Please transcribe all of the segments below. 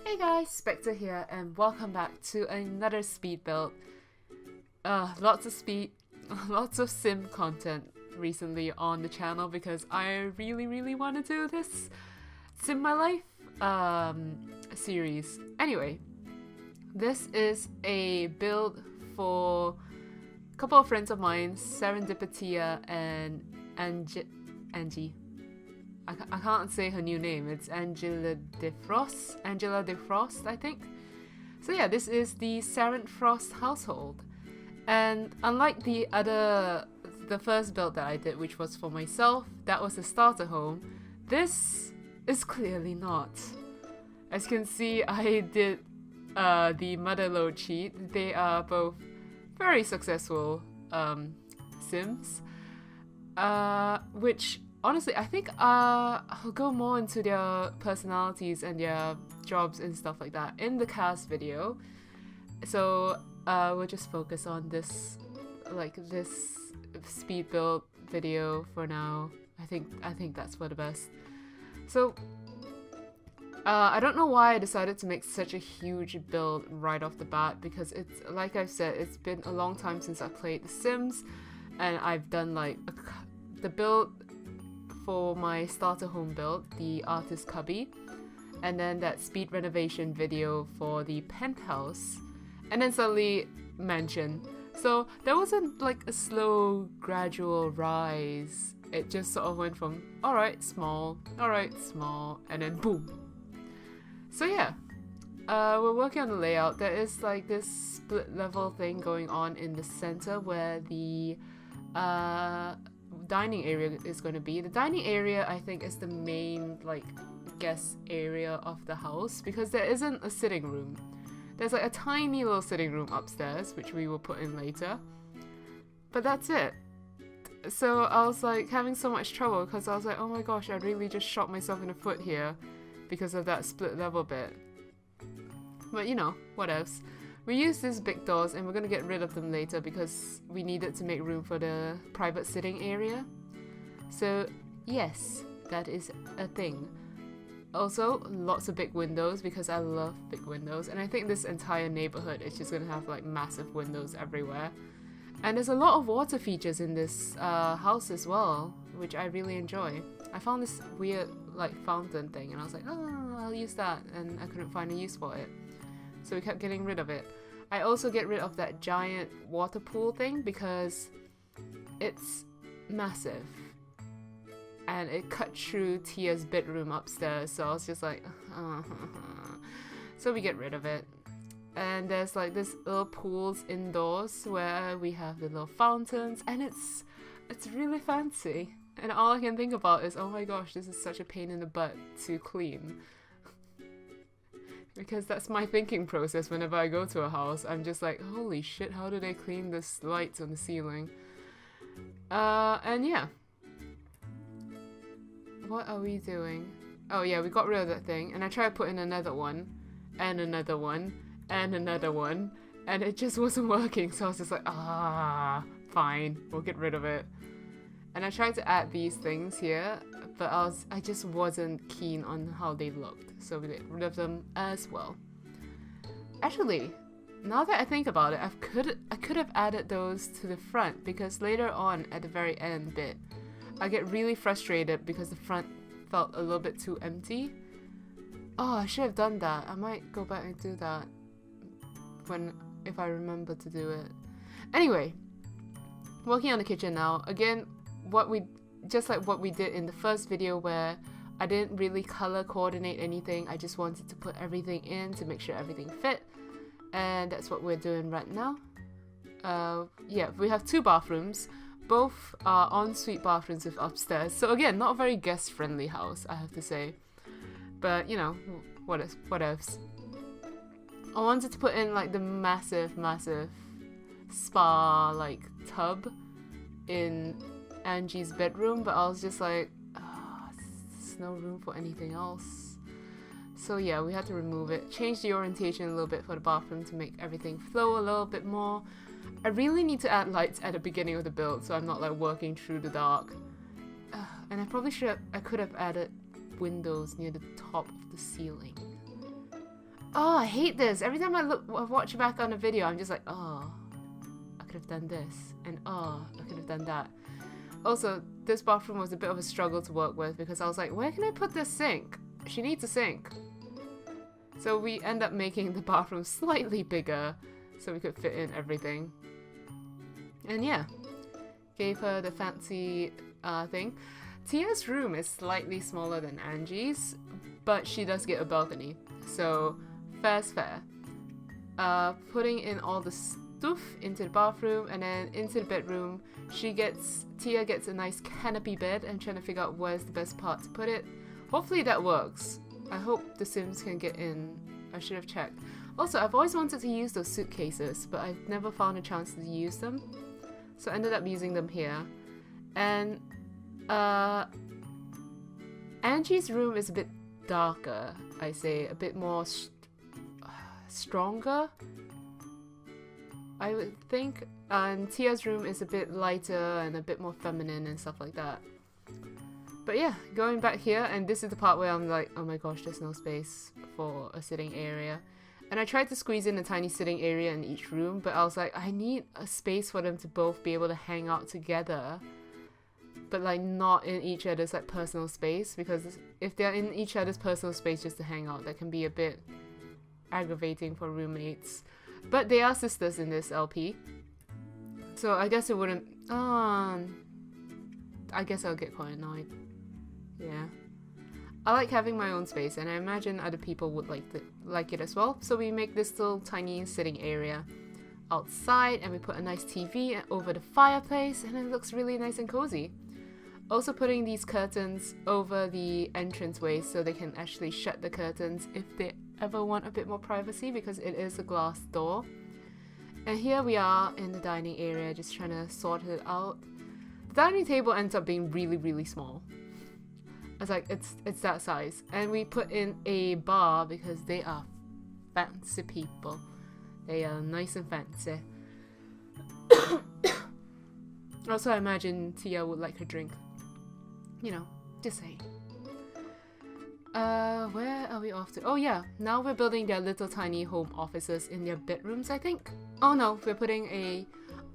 Hey guys, Spectre here, and welcome back to another speed build. Lots of speed, lots of sim content recently on the channel because I really want to do this Sim My Life series. Anyway, this is a build for a couple of friends of mine, Serendipitia and Angie. I can't say her new name. It's Angela DeFrost, I think. So yeah, this is the SerenFrost household. And unlike the first build that I did, which was for myself, that was a starter home, this is clearly not. As you can see, I did the mother load cheat. They are both very successful sims, which honestly, I think I'll go more into their personalities and their jobs and stuff like that in the cast video. So we'll just focus on this speed build video for now. I think that's for the best. So I don't know why I decided to make such a huge build right off the bat, because it's, like I've said, it's been a long time since I played The Sims, and I've done like the build for my starter home build, the artist cubby, and then that speed renovation video for the penthouse, and then suddenly mansion. So there wasn't like a slow gradual rise. It just sort of went from alright small, and then boom. So yeah, we're working on the layout. There is like this split level thing going on in the center where the dining area is going to be. The dining area, I think, is the main like guest area of the house, because there isn't a sitting room. There's like a tiny little sitting room upstairs, which we will put in later, but that's it. So I was like having so much trouble because I was like, oh my gosh, I really just shot myself in the foot here because of that split level bit. But you know, what else. We use these big doors and we're going to get rid of them later because we needed to make room for the private sitting area. So yes, that is a thing. Also, lots of big windows because I love big windows, and I think this entire neighborhood is just going to have like massive windows everywhere. And there's a lot of water features in this house as well, which I really enjoy. I found this weird like fountain thing and I was like, oh, I'll use that, and I couldn't find a use for it. So we kept getting rid of it. I also get rid of that giant water pool thing because it's massive. And it cut through Tia's bedroom upstairs, so I was just like, so we get rid of it. And there's like this little pools indoors where we have the little fountains, and it's really fancy. And all I can think about is, oh my gosh, this is such a pain in the butt to clean. Because that's my thinking process whenever I go to a house. I'm just like, holy shit, how do they clean this lights on the ceiling? And yeah. What are we doing? Oh yeah, we got rid of that thing, and I tried to put in another one, and another one, and another one, and it just wasn't working, so I was just like, fine, we'll get rid of it. And I tried to add these things here, but I just wasn't keen on how they looked, so we get rid of them as well. Actually, now that I think about it, I could have added those to the front, because later on at the very end bit, I get really frustrated because the front felt a little bit too empty. Oh, I should have done that. I might go back and do that if I remember to do it. Anyway, working on the kitchen now. Again, just like what we did in the first video where I didn't really color coordinate anything. I just wanted to put everything in to make sure everything fit. And that's what we're doing right now. Yeah, we have two bathrooms. Both are ensuite bathrooms with upstairs. So again, not a very guest-friendly house, I have to say. But, you know, what else? I wanted to put in like the massive spa like tub in Angie's bedroom, but I was just like, there's no room for anything else. So yeah, we had to remove it. Change the orientation a little bit for the bathroom to make everything flow a little bit more. I really need to add lights at the beginning of the build so I'm not like working through the dark. And I could have added windows near the top of the ceiling. Oh, I hate this. Every time I watch back on a video, I'm just like, oh, I could have done this. And oh, I could have done that. Also, this bathroom was a bit of a struggle to work with because I was like, where can I put this sink? She needs a sink. So we end up making the bathroom slightly bigger so we could fit in everything. And yeah, gave her the fancy thing. Tia's room is slightly smaller than Angie's, but she does get a balcony. So, fair's fair. Putting in all the stuff into the bathroom and then into the bedroom, Tia gets a nice canopy bed and trying to figure out where's the best part to put it. Hopefully that works. I hope the Sims can get in. I should have checked. Also, I've always wanted to use those suitcases, but I've never found a chance to use them. So I ended up using them here. And Angie's room is a bit darker, I say, a bit more stronger, I would think. And Tia's room is a bit lighter and a bit more feminine and stuff like that. But yeah, going back here, and this is the part where I'm like, oh my gosh, there's no space for a sitting area. And I tried to squeeze in a tiny sitting area in each room, but I was like, I need a space for them to both be able to hang out together, but like not in each other's like personal space, because if they're in each other's personal space just to hang out, that can be a bit aggravating for roommates. But they are sisters in this LP, so I guess it wouldn't. I guess I'll get quite annoyed. Yeah. I like having my own space, and I imagine other people would like it as well. So we make this little tiny sitting area outside, and we put a nice TV over the fireplace, and it looks really nice and cozy. Also putting these curtains over the entranceway so they can actually shut the curtains if they ever want a bit more privacy, because it is a glass door. And here we are in the dining area, just trying to sort it out. The dining table ends up being really, really small. It's like, it's that size. And we put in a bar because they are fancy people. They are nice and fancy. Also, I imagine Tia would like her drink. You know, just saying. Where are we off to? Oh yeah, now we're building their little tiny home offices in their bedrooms, I think. Oh no, we're putting a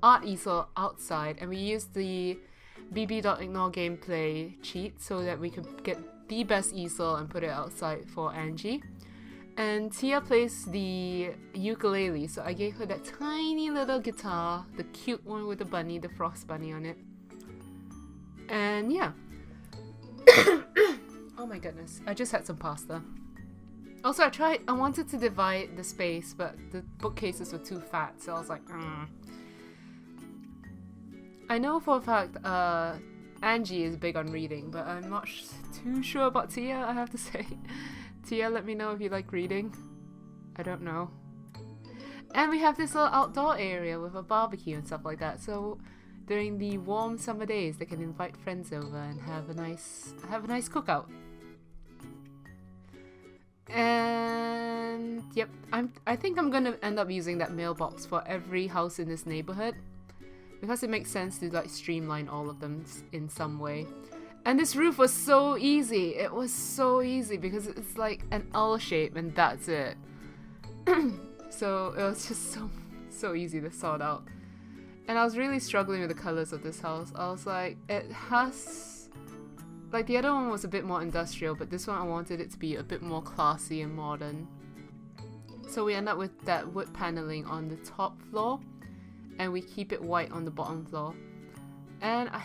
art easel outside, and we used the bb.ignore gameplay cheat so that we could get the best easel and put it outside for Angie. And Tia plays the ukulele, so I gave her that tiny little guitar, the cute one with the bunny, the frost bunny on it. And yeah. Oh my goodness, I just had some pasta. Also, I wanted to divide the space, but the bookcases were too fat, so I was like, I know for a fact Angie is big on reading, but I'm not too sure about Tia, I have to say. Tia, let me know if you like reading. I don't know. And we have this little outdoor area with a barbecue and stuff like that, so during the warm summer days they can invite friends over and have a nice cookout. And yep, I think I'm gonna end up using that mailbox for every house in this neighborhood, because it makes sense to like streamline all of them in some way. And this roof was so easy. It was so easy because it's like an L shape and that's it. So it was just so easy to sort out. And I was really struggling with the colors of this house. I was like, it has, like the other one was a bit more industrial, but this one I wanted it to be a bit more classy and modern. So we end up with that wood paneling on the top floor, and we keep it white on the bottom floor. And I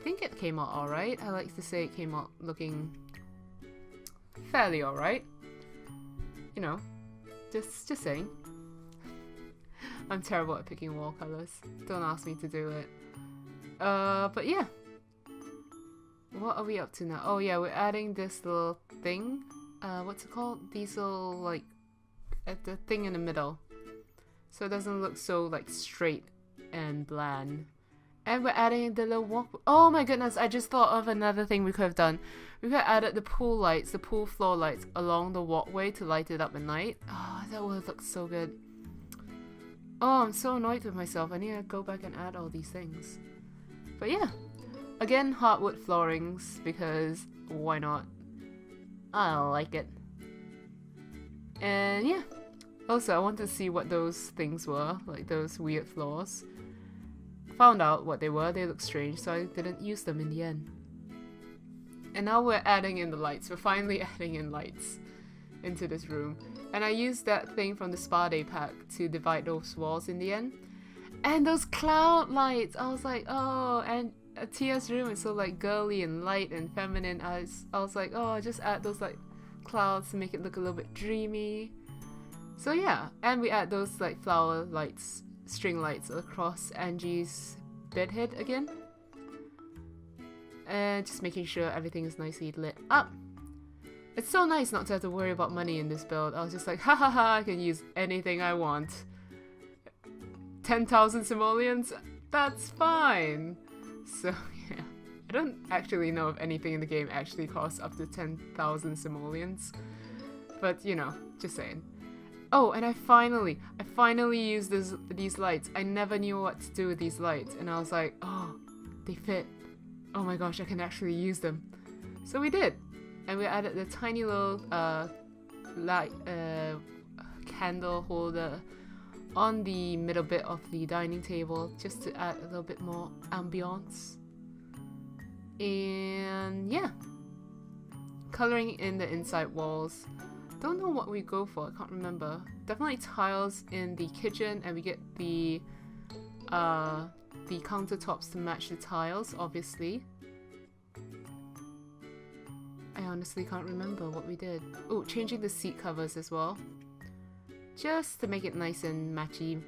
think it came out alright. I like to say it came out looking fairly alright. You know, just saying. I'm terrible at picking wall colors. Don't ask me to do it. But yeah. What are we up to now? Oh yeah, we're adding this little thing. What's it called? These little, like, at the thing in the middle. So it doesn't look so, like, straight and bland. And we're adding the little walk. Oh my goodness, I just thought of another thing we could have done. We could have added the pool lights, the pool floor lights along the walkway to light it up at night. Oh, that would have looked so good. Oh, I'm so annoyed with myself. I need to go back and add all these things. But yeah. Again, hardwood floorings, because why not? I like it. And yeah. Also, I wanted to see what those things were, like those weird floors. Found out what they were, they looked strange, so I didn't use them in the end. And now we're adding in the lights. We're finally adding in lights into this room. And I used that thing from the Spa Day pack to divide those walls in the end. And those cloud lights! I was like, oh, and Tia's room is so like girly and light and feminine. I was like, oh, just add those like clouds to make it look a little bit dreamy. So yeah, and we add those like flower lights, string lights across Angie's bedhead again. And just making sure everything is nicely lit up. It's so nice not to have to worry about money in this build. I was just like, ha ha ha, I can use anything I want. 10,000 simoleons? That's fine. So yeah, I don't actually know if anything in the game actually costs up to 10,000 simoleons. But you know, just saying. Oh, and I finally used these lights. I never knew what to do with these lights, and I was like, oh, they fit. Oh my gosh, I can actually use them. So we did, and we added the tiny little light candle holder on the middle bit of the dining table, just to add a little bit more ambiance. And yeah, coloring in the inside walls. Don't know what we go for, I can't remember. Definitely tiles in the kitchen, and we get the countertops to match the tiles, obviously. I honestly can't remember what we did. Oh, changing the seat covers as well. Just to make it nice and matchy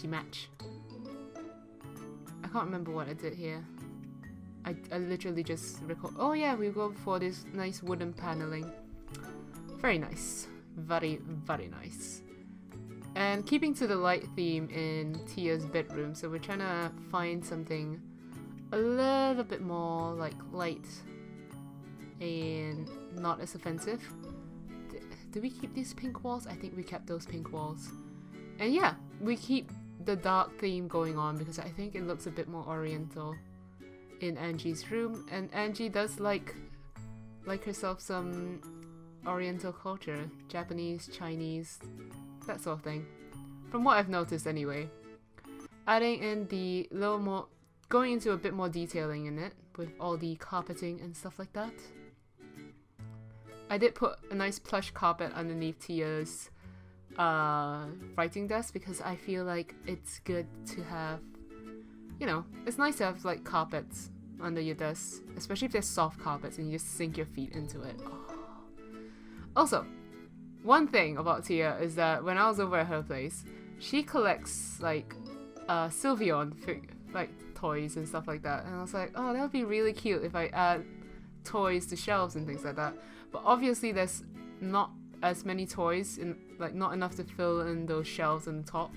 match. I can't remember what I did here. I literally just recall. Oh yeah, we go for this nice wooden paneling. Very nice. Very, very nice. And keeping to the light theme in Tia's bedroom, so we're trying to find something a little bit more like light and not as offensive. Do we keep these pink walls? I think we kept those pink walls. And yeah, we keep the dark theme going on because I think it looks a bit more oriental in Angie's room. And Angie does like herself some oriental culture. Japanese, Chinese, that sort of thing. From what I've noticed anyway. Adding in the little more, going into a bit more detailing in it with all the carpeting and stuff like that. I did put a nice plush carpet underneath Tia's writing desk because I feel like it's good to have, you know, it's nice to have like carpets under your desk, especially if they're soft carpets and you just sink your feet into it. Oh. Also, one thing about Tia is that when I was over at her place, she collects like Sylveon like toys and stuff like that, and I was like, oh, that would be really cute if I add toys to shelves and things like that. But obviously there's not as many toys, like not enough to fill in those shelves on the top.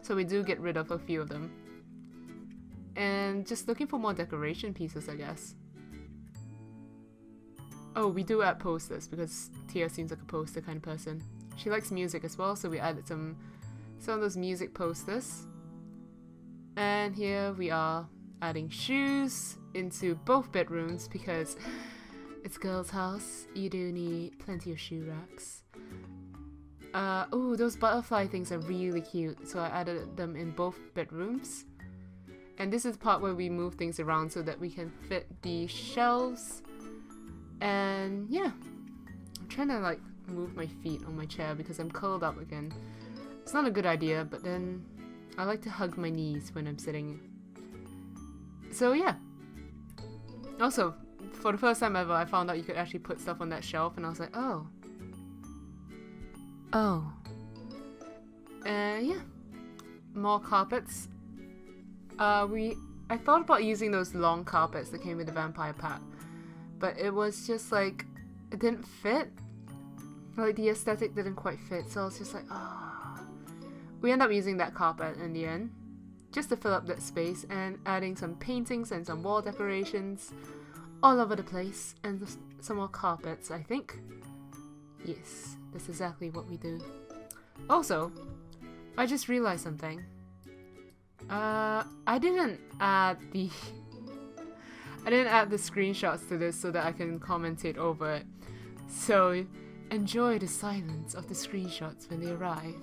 So we do get rid of a few of them. And just looking for more decoration pieces, I guess. Oh, we do add posters because Tia seems like a poster kind of person. She likes music as well, so we added some of those music posters. And here we are adding shoes into both bedrooms because it's a girl's house. You do need plenty of shoe racks. Oh, those butterfly things are really cute, so I added them in both bedrooms. And this is the part where we move things around so that we can fit the shelves. And yeah, I'm trying to like move my feet on my chair because I'm curled up again. It's not a good idea, but then I like to hug my knees when I'm sitting. So yeah. Also, for the first time ever, I found out you could actually put stuff on that shelf, and I was like, oh. Oh. Yeah. More carpets. I thought about using those long carpets that came with the vampire pack, but it was just like, it didn't fit. Like the aesthetic didn't quite fit, so I was just like, ah. Oh. We end up using that carpet in the end, just to fill up that space, and adding some paintings and some wall decorations all over the place, and some more carpets, I think. Yes, that's exactly what we do. Also, I just realized something. I didn't add the screenshots to this so that I can commentate over it. So enjoy the silence of the screenshots when they arrive.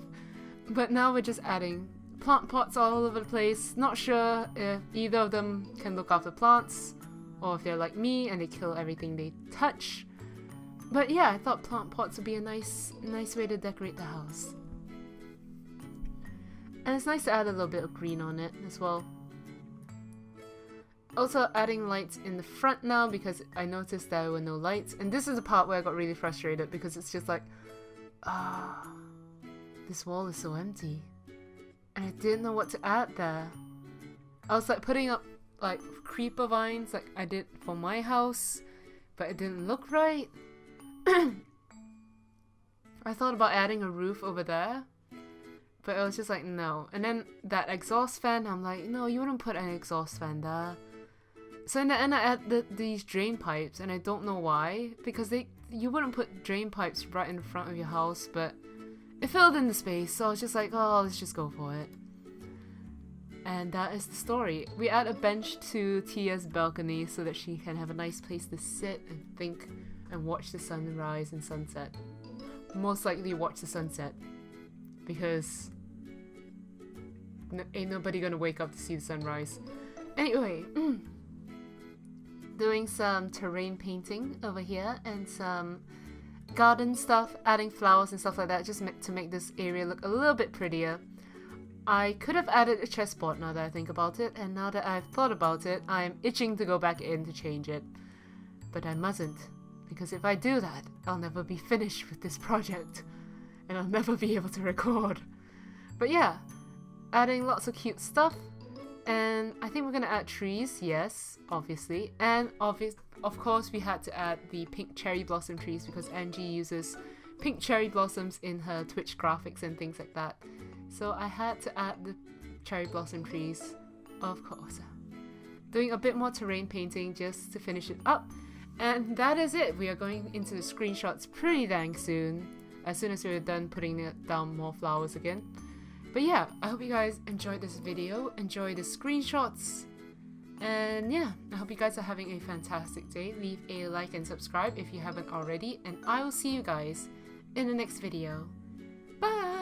But now we're just adding plant pots all over the place. Not sure if either of them can look after plants, or if they're like me and they kill everything they touch. But yeah, I thought plant pots would be a nice way to decorate the house. And it's nice to add a little bit of green on it as well. Also adding lights in the front now because I noticed there were no lights. And this is the part where I got really frustrated because it's just like, this wall is so empty. And I didn't know what to add there. I was like putting up like creeper vines like I did for my house, but it didn't look right. I thought about adding a roof over there, but I was just like, no. And then that exhaust fan, I'm like, no, you wouldn't put an exhaust fan there. So in the end I added these drain pipes, and I don't know why, because you wouldn't put drain pipes right in front of your house, but it filled in the space, so I was just like, oh, let's just go for it. And that is the story. We add a bench to Tia's balcony so that she can have a nice place to sit and think and watch the sunrise and sunset. Most likely watch the sunset, because ain't nobody gonna wake up to see the sunrise. Anyway, doing some terrain painting over here and some garden stuff, adding flowers and stuff like that, just to make this area look a little bit prettier. I could have added a chessboard now that I think about it, and now that I've thought about it, I'm itching to go back in to change it. But I mustn't, because if I do that, I'll never be finished with this project, and I'll never be able to record. But yeah, adding lots of cute stuff, and I think we're gonna add trees, yes, obviously, and of course we had to add the pink cherry blossom trees because Angie uses pink cherry blossoms in her Twitch graphics and things like that. So I had to add the cherry blossom trees, of course. Doing a bit more terrain painting just to finish it up. And that is it. We are going into the screenshots pretty dang soon. As soon as we're done putting down more flowers again. But yeah, I hope you guys enjoyed this video. Enjoy the screenshots. And yeah, I hope you guys are having a fantastic day. Leave a like and subscribe if you haven't already. And I will see you guys in the next video. Bye!